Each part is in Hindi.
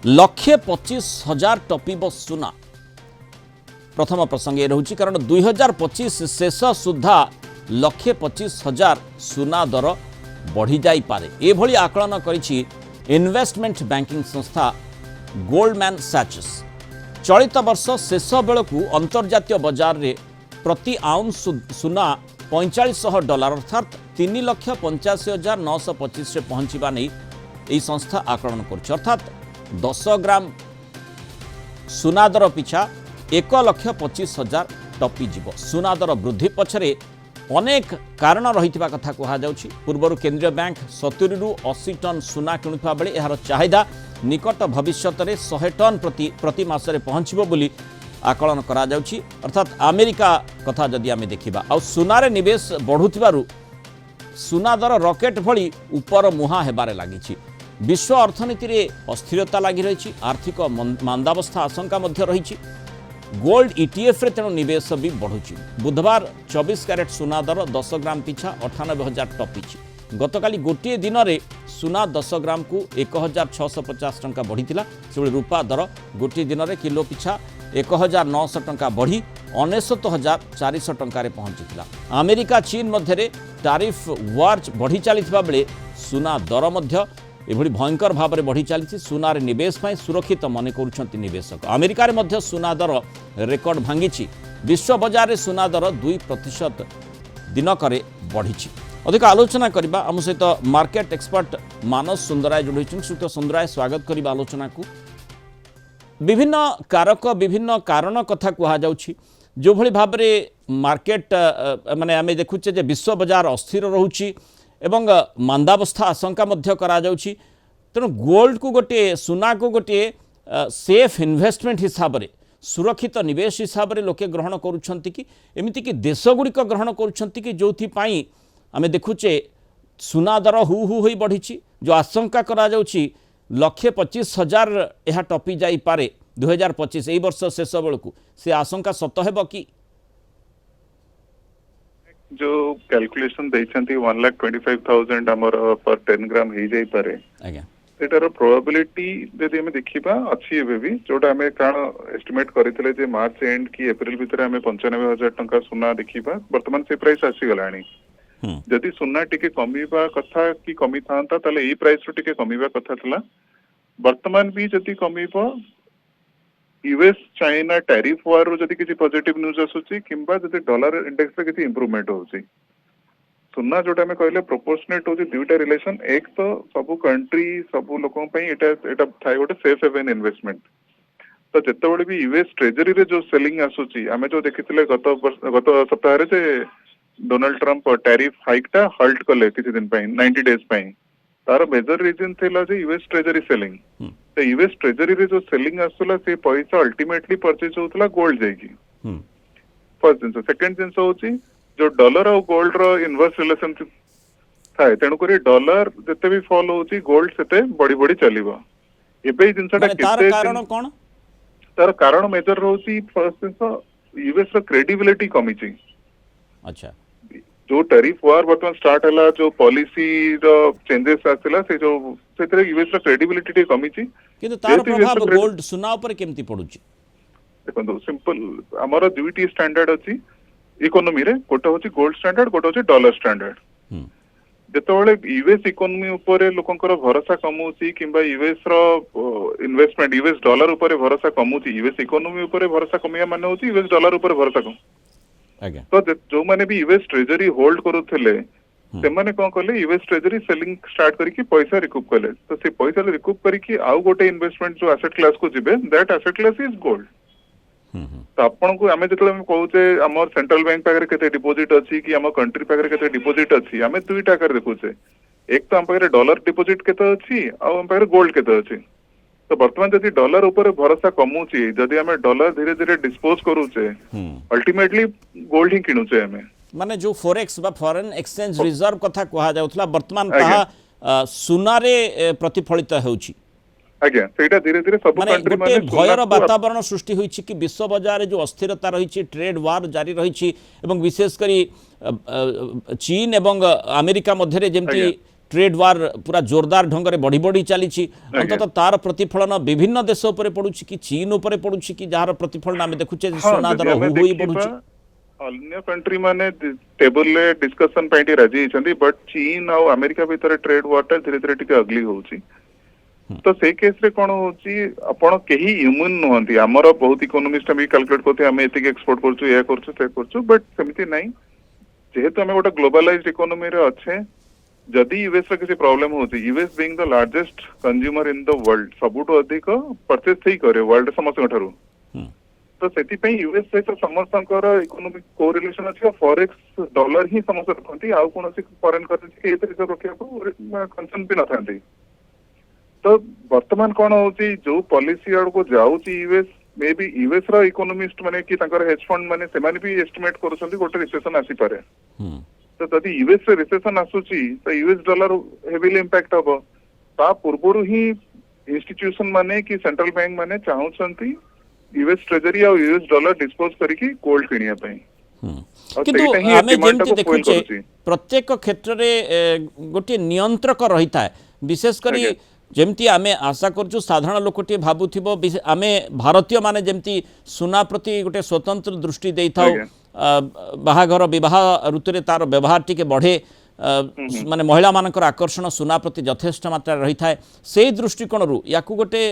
1,25,000 टपिब सुना प्रथम प्रसंग ये रोचे कारण 2025 शेष सुधा 1,25,000 सुना दर बढ़ी जाई पारे एभली आकलन करिछि इन्वेस्टमेंट बैंकिंग संस्था गोल्डमैन सैचेस। चलित वर्ष शेष बेलू अंतर्जातीय बजार रे प्रति आउंस सुना $4500 अर्थात 3,85,925 रे पहुंचवा नहीं यह संस्था आकलन कर अर्थात 10 ग्राम सुना दर पिछा 1,25,000 टपी जीव। सुना दर वृद्धि पछरे अनेक कारण रही कथा कहुच्छी। पूर्वर केंद्रीय बैंक 70 ରୁ 80 टन सुना किणुवा बेले यार चाहिदा निकट भविष्य में 100 टन प्रति मासरे पहुँचब बोली आकलन करा जाउछि। अर्थात अमेरिका कथा जदि आमे देखिबा आ सुनारे निवेश बढ़ुथिबारु सुना दर रॉकेट भली ऊपर मुहा हेबारे लागिछि। विश्व अर्थनीति रे अस्थिरता लगी रही, आर्थिक मांदावस्था आशंका मध्य रही। गोल्ड ईटीएफ रे तेणु निवेश भी बढ़ुछि। बुधवार 24 कैरेट सुना दर 10 ग्राम पिछा 98,000 टपिछि। गतकाली गोटे दिन में सुना 10 ग्राम को 1,650 टंका बढ़ीथिला। से रूपा दर गोटे दिन में किलो पिछा 1,900 टंका बढ़ी 69,400 टंका पहुंचीथिला। अमेरिका चीन मध्य टारिफ वार बढ़ी चलीथिबा बेले सुना दर मध्य एभली भयंकर भाव में बढ़ी चली। सुनार निवेश पर सुरक्षित मन कर निवेशक। अमेरिका रे मध्य सुना दर रेकर्ड भांगी। विश्व बजार में सुना दर 2% दिनक बढ़ी। अधिक आलोचना करबा आम सहित मार्केट एक्सपर्ट मानस सुंदराय जोड़ी श्रुत सुंदराय स्वागत करबा आलोचना को। विभिन्न कारक विभिन्न कारण कथा कहुच्छी जो भली भाव में मार्केट माने आमे देखुचे जे विश्व बजार अस्थिर रहुची एवं मांदावस्था आशंका मध्य करा जाउछि। तेणु गोल्ड को गोटे सुना को गोटे सेफ इन्वेस्टमेंट हिसाब से सुरक्षित निवेश हिसाब से लोके ग्रहण करुछंती कि एमिति कि देशगुड़िक ग्रहण करुछंती कि जोथिपाई आमे देखुचे सुना दर हु हु होई बढ़ी। जो आशंका करा जाउछि 1,25,000 यह टपी जाई पारे 2025 एई वर्ष शेष बेलू से आशंका सत हेबो कि जो कैलकुलेशन देइछंती 1,25,000 हमर पर 10 ग्राम हे जाई पारे आज्ञा एटार प्रोबेबिलिटी यदि हमें देखिबा अच्छी एबे भी जोटा हमें काण एस्टिमेट करितले जे मार्च एंड की अप्रैल भीतर हमें 95,000 टंका सुना देखिबा वर्तमान से प्राइस आसी गलानी। जदि सुना टिके कमीबा कथा कि कमी थांता तले ए प्राइस रो टिके कमीबा कथा थला। वर्तमान भी जदि कमीबा यूएस चाइना टैरिफ वार रो जदि किसी पॉजिटिव न्यूज आसुची किंबा जदि डॉलर इंडेक्स रे किसी इंप्रूवमेंट होची सुना जोटा में कहले प्रोपोर्शनेट होची दुईटा रिलेशन। एक तो सब कंट्री सब लोकों पई एटा थाय गोटे सेफ हेवन इन्वेस्टमेंट। तो जेतेबेले भी यूएस ट्रेजरी रे जो सेलिंग आसुची आमे जो देखितले गत सप्ताह रे जे डोनाल्ड ट्रम्प टैरिफ हाइकटा हल्ट कले किसी दिन पई 90 डेज पई तार मेजर रीजन थिला जे यूएस ट्रेजरी सेलिंग। तो यूएस ट्रेजरी रे जो सेलिंग आसुला से पैसा अल्टीमेटली परचेज होतला गोल्ड जाईकी। फर्स्ट जिंस। सेकंड जिंस होची जो डॉलर और गोल्ड रो इनवर्स रिलेशन थाए तेणु करी डॉलर जते भी फॉल होची गोल्ड सेते बड़ी बड़ी चलीबो। एबे जिंसटा तार कारण कोन तार कारण मेजर होची फर्स्ट जिंस यूएस रो क्रेडिबिलिटी कमीची। अच्छा जो टैरिफ वार वर्तमान स्टार्ट हला जो पॉलिसी रो चेंजेस आसिला से जो सेतरे यूएस रो क्रेडिबिलिटी टे कमीची किंतु तार प्रभाव गोल्ड सुना ऊपर केमती पडुची देखो सिंपल हमर दुईटी स्टैंडर्ड अछि इकोनॉमी रे गोटे होची गोल्ड स्टैंडर्ड गोटे होची डॉलर स्टैंडर्ड। जेतोले यूएस इकोनॉमी ऊपर लोकंकर भरोसा कमउची किंबा यूएस रो इन्वेस्टमेंट यूएस डॉलर ऊपर भरोसा कमउची यूएस इकोनॉमी ऊपर भरोसा कमिया माने होची यूएस डॉलर ऊपर भरोसा कम। तो जो माने भी यूएस ट्रेजरी होल्ड करूथिले से माने कोन कले यूएस ट्रेजरी सेलिंग स्टार्ट करके पैसा रिकूप कले। तो से पैसा रिकूप करके आउ गोटे इन्वेस्टमेंट जो एसेट क्लास को जिबे that asset class is gold. तो आपण को आमे जतले हम कहूचे हमर सेंट्रल बैंक पाकर केते डिपॉजिट अछि कि हमर कंट्री पाकर केते डिपॉजिट अछि आमे दुईटा कर देखुचे। एक तो हम पाकर डॉलर डिपॉजिट केते अछि आ हम पाकर गोल्ड केते अछि। तो वर्तमान जदि डॉलर ऊपर भरोसा कमउची जदि हमें डॉलर धीरे धीरे डिस्पोज करूचे अल्टीमेटली गोल्ड ही किनुचे हमें माने जो फॉरेक्स बा फॉरेन एक्सचेंज रिजर्व कथा कहा जाउथला वर्तमान ताहा सुना रे प्रतिफलित होउची। आज्ञा सेटा धीरे धीरे सब कंट्री माने भयर वातावरण सृष्टि होइछि कि विश्व बाजार जो अस्थिरता रही ट्रेड वार जारी रही एवं विशेष करी चीन एवं अमेरिका मध्य जेमती ट्रेड वार पूरा जोरदार ढंग से बढ़ी बढ़ी चली अंततः तार प्रतिफलन विभिन्न देश उपर पड़ुछि कि चीन उपर पड़ुछि कि जार प्रतिफलन आम देखुचे सोना दर हुई बढ़ुछि अन्य कंट्री माने टेबल ले डिस्कशन पैंटी राजी छंदी बट चीन और अमेरिका भीतर ट्रेड वार धीरे धीरे टिके अगली होउछि तो से केस रे कोन होउछि आपण केही इम्यून नहंती हमर बहुत इकोनॉमिस्ट हम कैलकुलेट करते हम एतिक एक्सपोर्ट करछु या करछु ते करछु बट सेमिति नाही जेहेतु हमें गोटे ग्लोबलाइज्ड इकोनॉमी रे अच्छे जदि यूएस रे किसी प्रॉब्लम होछि US being the largest consumer in the world सबुठो अधिक परचेज थई करे वर्ल्ड समस्त ठारू तो सेति पे यूएस सहित समस्तंकर इकोनॉमिक कोरिलेशन अछि फॉरेक्स डॉलर ही समस्त रखंती आ कोनोसी फॉरेन करेंसी के एते रखिया को कंसर्न भी न थांती तो वर्तमान कौन होची जो पॉलिसी आड़ को जाउची यूएस मे बी यूएस रो इकोनॉमिस्ट माने कि तांकर हेज फंड माने से माने भी एस्टिमेट करछंती गोटे रिसेशन आसी पारे तो जदि यूएस रे रिसेशन आसुची तो यूएस डॉलर हेवीली इंपैक्ट हबो ता पूर्वरु ही इंस्टीट्यूशन माने कि सेंट्रल बैंक माने चाहुछंती यूएस ट्रेजरी और यूएस डॉलर डिस्पोज करके गोल्ड किनिया पई किंतु आमे जेमति देखुचे प्रत्येक क्षेत्र रे गोटे नियंत्रक रहिता है विशेष करी जेमती आमे आशा करछु साधारण लोकटी भाबुथिबो आमे भारतीय माने जेमती सुना प्रति गोटे स्वतंत्र दृष्टि देइथाउ बाहाघर विवाह ऋतुरे तार व्यवहार टिके बढ़े माने महिला मानकर आकर्षण सुना प्रति यथेष्ट मात्रा रही थाए से दृष्टिकोण रु याकू गोटे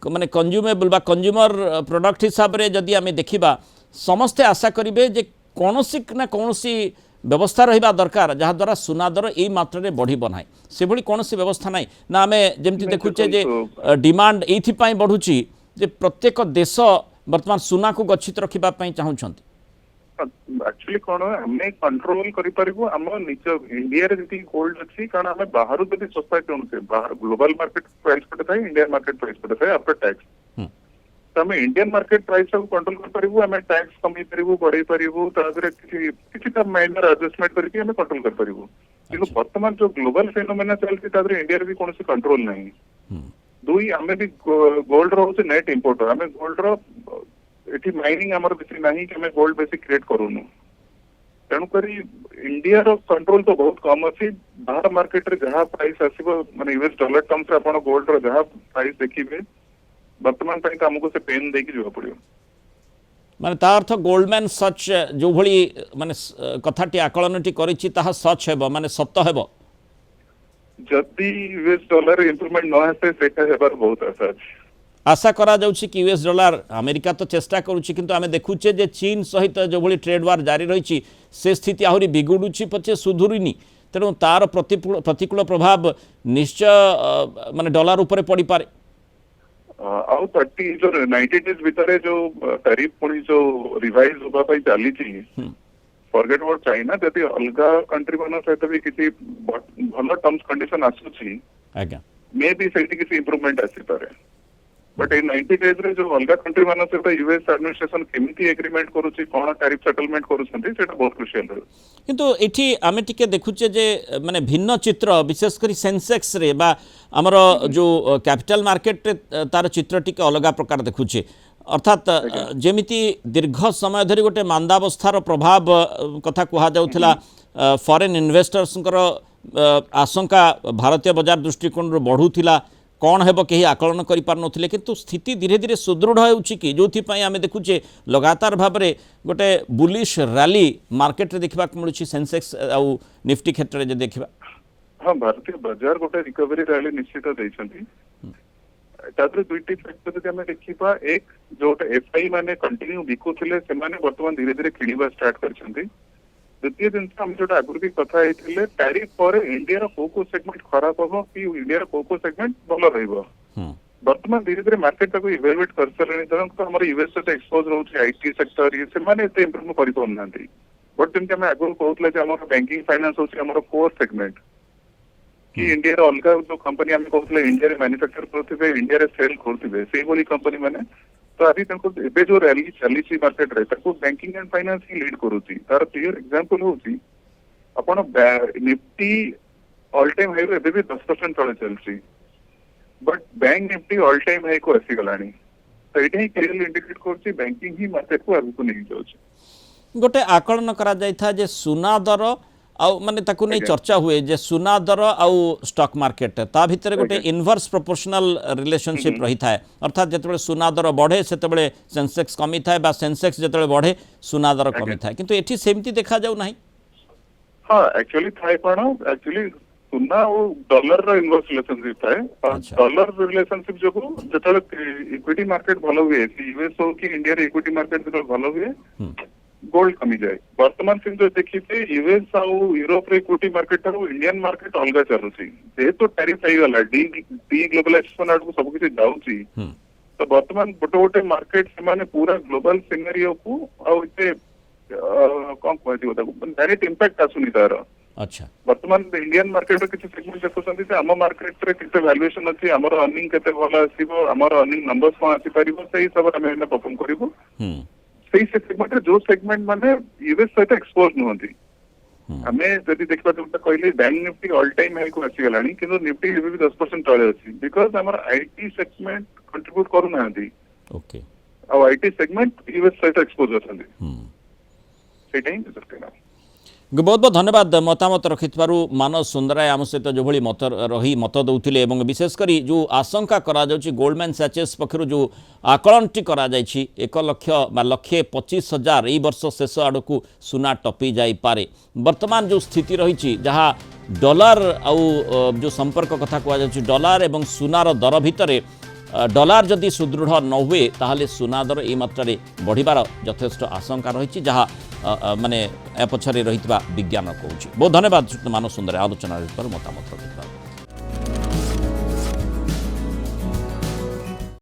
माने कंज्यूमेबल बा कंज्यूमर प्रोडक्ट हिसाब रे जदि आमे देखिबा समस्ते आशा करिवे जे कोनोसी ना कोनोसी व्यवस्था रहिबा दरकार जहाँ द्वारा सुना दर यही मात्रा रे बढ़ी बनाए से भली कोनोसी व्यवस्था नाही ना आमे जेमति देखुचे जे डिमांड एथि पई बढ़ुची जे प्रत्येक देश वर्तमान सुना को गच्छित रखिबा पई चाहुछंती एक्चुअली कोन हमें कंट्रोल करि परिबो हम निज इंडिया रे जति गोल्ड अछि कारण हमें बाहर जति सस्ता किनते बाहर ग्लोबल मार्केट प्राइस पड़े थाए इंडियन मार्केट प्राइस पड़े थाए आफ्टर टैक्स तो हमें इंडियन मार्केट प्राइस को कंट्रोल कर परिबो हमें टैक्स कमी परिबो बढ़ाई परिबो तादरे किछि त माइनर एडजस्टमेंट करके हमें कंट्रोल कर परिबो किंतु वर्तमान जो ग्लोबल फेनोमेना चलती तादरे इंडिया रे भी कोनोसी कंट्रोल नहीं दुई हमें भी गोल्ड रो से नेट इंपोर्टर हमें गोल्ड रो एठी माइनिंग हमर बेसी नहीं कि हमें गोल्ड बेसी क्रिएट करूनु तेणु करी इंडिया रो कंट्रोल तो बहुत कम अछि बाहर मार्केट रे जहां प्राइस आसीबो माने यूएस डॉलर टर्म्स रे आपण गोल्ड रो जहां प्राइस देखिबे वर्तमान पई त हमको से पेन देकी जोवा पड़ियो माने ता अर्थ गोल्डमैन सच जो भली माने कथाटी आकलनटी करिछि ताहा सच हेबो माने सत्य हेबो जदि यूएस डॉलर इंप्रूवमेंट न हेते सेटा हेबार बहुत आशा अछि आशा करा जाउछि कि यूएस डॉलर अमेरिका तो चेष्टा करुछि किंतु आमे देखुचे जे चीन सहित जो भली ट्रेड वार जारी रहिछि से स्थिति आहुरी बिगुडुछि पछे सुधुरिनी तेणु तार प्रतिकूल प्रभाव निश्चय माने डॉलर ऊपर पड़ी पारे आउ 30 जो 90 डेज भितरे जो टैरिफ पुणी जो रिवाइज होबा पई चाली छी फॉरगेट अबाउट चाइना जति अलगा कंट्री बना सहित भी किसी भलो टर्म्स कंडीशन आसु छी आज्ञा मे बी सेठी किसी इंप्रूवमेंट आसी पारे बट इन 90 डेज रे जो अलगा कंट्री बना सहित यूएस एडमिनिस्ट्रेशन केमिति एग्रीमेंट करूची कोन टैरिफ सेटलमेंट करूछंती सेटा बहुत क्रुशियल है किंतु एठी आमे टिके देखुचे जे माने भिन्न चित्र विशेष करी सेंसेक्स रे बा हमर जो कैपिटल मार्केट रे तार चित्र टिके अलगा प्रकार देखुचे अर्थात जेमिति दीर्घ समय धरी गोटे मांदावस्थार प्रभाव कथा कुहा जाउथला फॉरेन इन्वेस्टर्स आशंका भारतीय बाजार दृष्टिकोण रो बढ़ुथिला कौन हेब कहीं आकलन कर पार नथिले किंतु स्थिति धीरे धीरे सुदृढ़ होउछि कि जोथि पई आमे देखुचे लगातार भाव में गोटे बुलिश रैली मार्केट रे देखबा मिलुछि सेंसेक्स आउ निफ्टी क्षेत्र रे जे देखबा हां भारतीय बाजार गोटे रिकवरी रैली निश्चित दैछंती तादरे दुईटी फैक्टर जदि हमें देखिबा एक जो एफआई माने कंटिन्यू बिकुथिले से माने वर्तमान धीरे धीरे किनिबा स्टार्ट करछंती द्वितीय दिन हम जो आगुरी भी कथा होते टैरिफ पर इंडिया को सेगमेंट खराब हम कि इंडिया को सेगमेंट भल रहिबो वर्तमान धीरे धीरे मार्केट को इवैल्यूएट कर सरले जन तो हमर यूएस से एक्सपोज रहउछि आईटी सेक्टर ये से माने एते इंप्रूव करि पउनांती बट जेमति हम आगुरी कहउतले जे हमर बैंकिंग फाइनेंस होछि हमर कोर सेगमेंट कि इंडिया रे अलगा जो कंपनी हम कहउतले इंडिया रे मैन्युफैक्चर करथिबे इंडिया रे सेल करथिबे सेही बोली कंपनी माने तो अभी तक एबे जो रैली चली मार्केट रे ताको banking and finance he lead करूची तार क्लियर एग्जांपल होची आपण निफ्टी ऑल टाइम हाई एबे भी 10% तळे चलची but bank nifty all time high को आसी गलानी तो एटा ही क्लियरली इंडिकेट करची बैंकिंग ही मार्केट को आगु को नहीं जाउची गोटे आकलन करा जाय था जे सुना दर आउ माने ताकू नहीं चर्चा हुए जे सुना दर आउ स्टॉक मार्केट ता भितर गोटे इनवर्स प्रोपोर्शनल रिलेशनशिप रही थाए अर्थात जिते सुना दर बढ़े से सेंसेक्स कमी थाए बा सेंसेक्स जिते बढ़े सुना दर कमी थाए किंतु एठी सेमती देखा जाउ नाही। हाँ एक्चुअली थाए कौन एक्चुअली सुना वो डॉलर रो इनवर्स रिलेशनशिप थाए अच्छा। डॉलर रिलेशनशिप जो जिते इक्विटी मार्केट भलो हुए यूएस हो कि इंडिया रे इक्विटी मार्केट जो भलो हुए गोल्ड कमी जाए वर्तमान से जो देखिए यूएस आउ यूरोप रे इक्विटी मार्केट ठारू इंडियन मार्केट अलग चलुची जेहेतु टैरिफ हो गला डी ग्लोबलाइजेशन आड़ को सब किसी जाउची तो वर्तमान गोटे गोटे मार्केट से माने पूरा ग्लोबल सिनेरियो को आउ इते कौन कहती डायरेक्ट इंपैक्ट आसुनी तार अच्छा वर्तमान इंडियन मार्केट किसी सेगमेंट देखुଛନ୍ତି जे आम मार्केट रे किते वैल्यूएशन अछि हमर अर्निंग केते भलो आसीबो हमर अर्निंग नंबर्स कोन आसी परिबो सेही सब हम परफॉर्म करिवो सेही सेगमेंट रे जो सेगमेंट माने यूएस सहित एक्सपोज नहंती हमें जदि देखबा तो कहले bank nifty all time high को आसी गलानी किंतु निफ्टी एबे भी 10% तळे अछि बिकॉज़ हमर आईटी सेगमेंट कंट्रीब्यूट करू नहंती ओके और आईटी सेगमेंट यूएस सहित एक्सपोज अछंती सेटा ही सरकार बहुत बहुत धन्यवाद मतामत रखिथारु मानस सुंदराय आम सहित जो भली मत रही मत दौथिले एवं विशेषकर जो आशंका करा जाउची गोल्डमैन सैचेस पक्षरु जो आकलनटी करा जाइछि 1,25,000 एई वर्ष शेष आड़कू सुना टपी जाई पारे वर्तमान जो स्थिति रही जहाँ डॉलर आउ जो संपर्क कथा कह जाउची डॉलर एवं सुनार दर भितर डॉलर जदि सुदृढ़ न हुए ताहले सुना दर ए मात्रा बढ़िबार यथेष्ट आशंका रही जहाँ माने ए पछरे रहितबा विज्ञान कहूँ बहुत धन्यवाद मानव सुंदर आलोचना मतामत।